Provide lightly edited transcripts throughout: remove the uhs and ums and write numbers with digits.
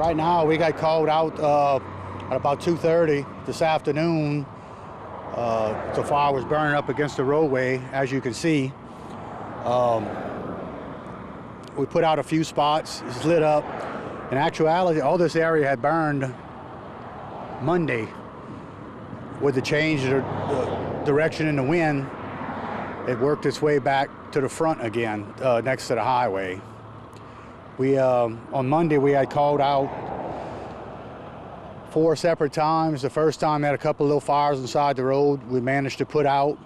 Right now, we got called out at about 2:30 this afternoon. The fire was burning up against the roadway, as you can see. We put out a few spots. It's lit up. In actuality, all this area had burned Monday. With the change of the direction in the wind, it worked its way back to the front again, next to the highway. On Monday, we had called out 4 separate times. The first time, had a couple of little fires inside the road we managed to put out.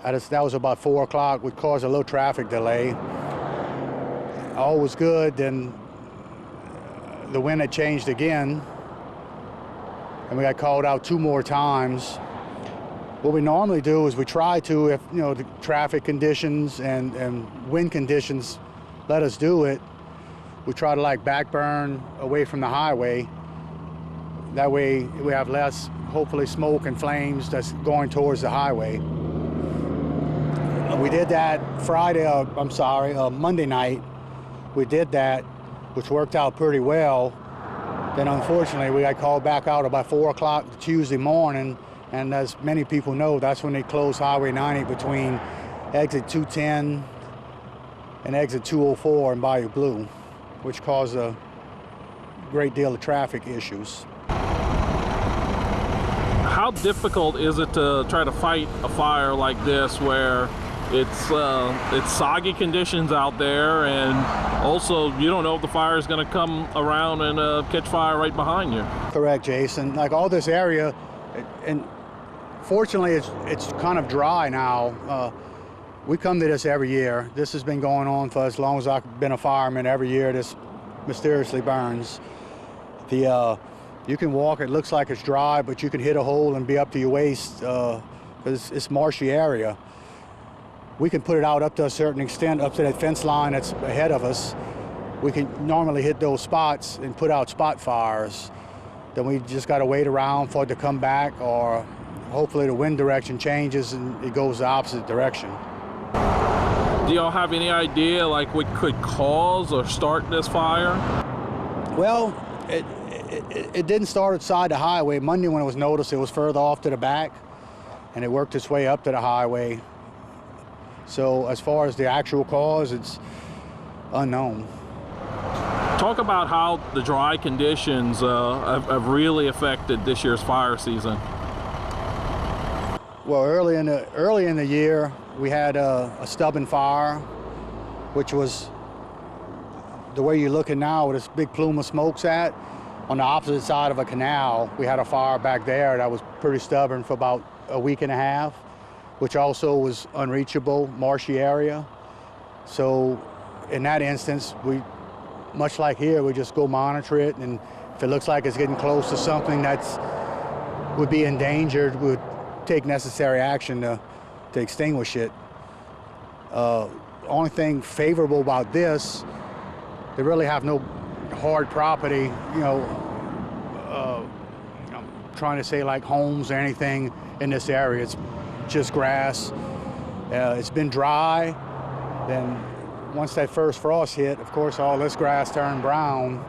That was about 4 o'clock, which caused a little traffic delay. All was good, then the wind had changed again, and we got called out 2 more times. What we normally do is we try to, if the traffic conditions and wind conditions let us do it, we try to backburn away from the highway. That way we have less, hopefully, smoke and flames that's going towards the highway. We did that Monday night. We did that, which worked out pretty well. Then unfortunately we got called back out about 4 o'clock Tuesday morning, and as many people know, that's when they closed Highway 90 between exit 210 and exit 204 in Bayou Blue, which caused a great deal of traffic issues. How difficult is it to try to fight a fire like this, where it's soggy conditions out there, and also you don't know if the fire is going to come around and catch fire right behind you? Correct, Jason. All this area, and fortunately it's kind of dry now. We come to this every year. This has been going on for as long as I've been a fireman. Every year this mysteriously burns. You can walk, it looks like it's dry, but you can hit a hole and be up to your waist because it's marshy area. We can put it out up to a certain extent, up to that fence line that's ahead of us. We can normally hit those spots and put out spot fires. Then we just got to wait around for it to come back, or hopefully the wind direction changes and it goes the opposite direction. Do y'all have any idea what could cause or start this fire? Well, it didn't start outside the highway. Monday when it was noticed, it was further off to the back, and it worked its way up to the highway. So as far as the actual cause, it's unknown. Talk about how the dry conditions have really affected this year's fire season. Well, early in the year, we had a stubborn fire, which was the way you're looking now with this big plume of smoke's at. On the opposite side of a canal, we had a fire back there that was pretty stubborn for about a week and a half, which also was unreachable, marshy area. So in that instance, much like here, we just go monitor it, and if it looks like it's getting close to something that's would be endangered, we would take necessary action to extinguish it. Only thing favorable about this, they really have no hard property, I'm trying to say homes or anything in this area. It's just grass. It's been dry. Then once that first frost hit, of course, all this grass turned brown.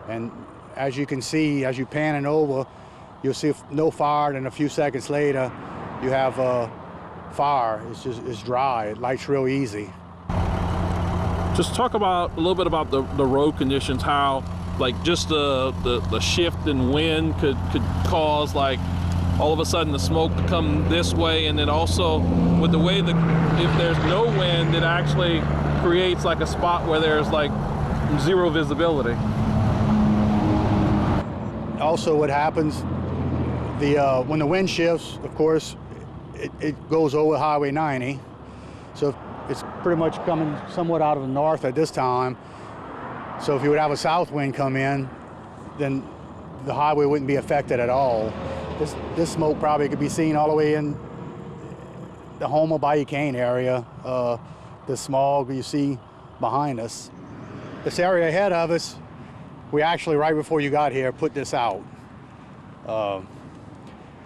And as you can see, as you pan it over, you'll see no fire, and a few seconds later, you have a fire. It's dry. It lights real easy. Just talk about a little bit about the road conditions, how just the shift in wind could cause all of a sudden the smoke to come this way, and then also with the way if there's no wind, it actually creates a spot where there's zero visibility. Also what happens, when the wind shifts, of course, it goes over Highway 90. So it's pretty much coming somewhat out of the north at this time. So if you would have a south wind come in, then the highway wouldn't be affected at all. This smoke probably could be seen all the way in the Houma, Bayou area, the smog you see behind us. This area ahead of us, we actually, right before you got here, put this out.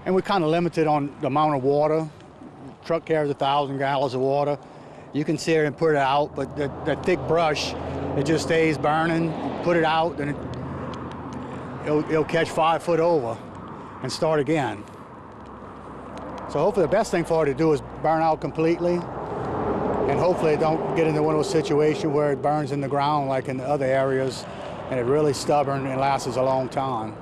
And we're kind of limited on the amount of water. The truck carries 1,000 gallons of water. You can sit here and put it out, but that thick brush, it just stays burning. You put it out, and it'll catch 5 foot over and start again. So hopefully the best thing for it to do is burn out completely, and hopefully it don't get into one of those situations where it burns in the ground like in the other areas, and it's really stubborn and lasts a long time.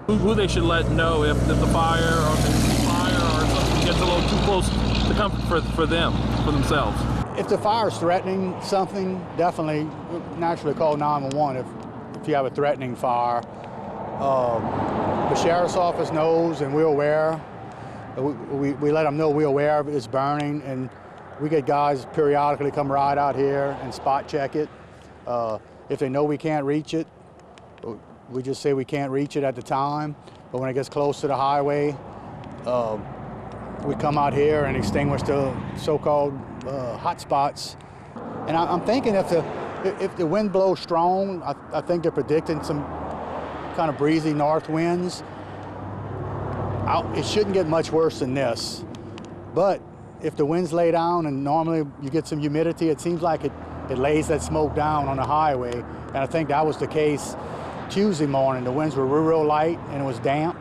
Who they should let know if the fire or something gets a little too close to comfort for themselves? If the fire is threatening something, definitely naturally call 911 if you have a threatening fire. The sheriff's office knows, and we're aware. We let them know we're aware of it's burning, and we get guys periodically come right out here and spot check it. If they know we can't reach it, we just say we can't reach it at the time. But when it gets close to the highway, we come out here and extinguish the so-called hot spots. And I'm thinking if the wind blows strong, I think they're predicting some kind of breezy north winds. It shouldn't get much worse than this. But if the winds lay down and normally you get some humidity, it seems like it lays that smoke down on the highway. And I think that was the case Tuesday morning. The winds were real light and it was damp.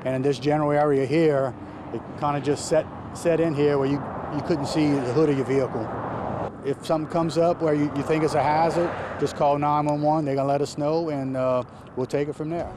And in this general area here, it kind of just set in here where you couldn't see the hood of your vehicle. If something comes up where you think it's a hazard, just call 911. They're gonna let us know, and we'll take it from there.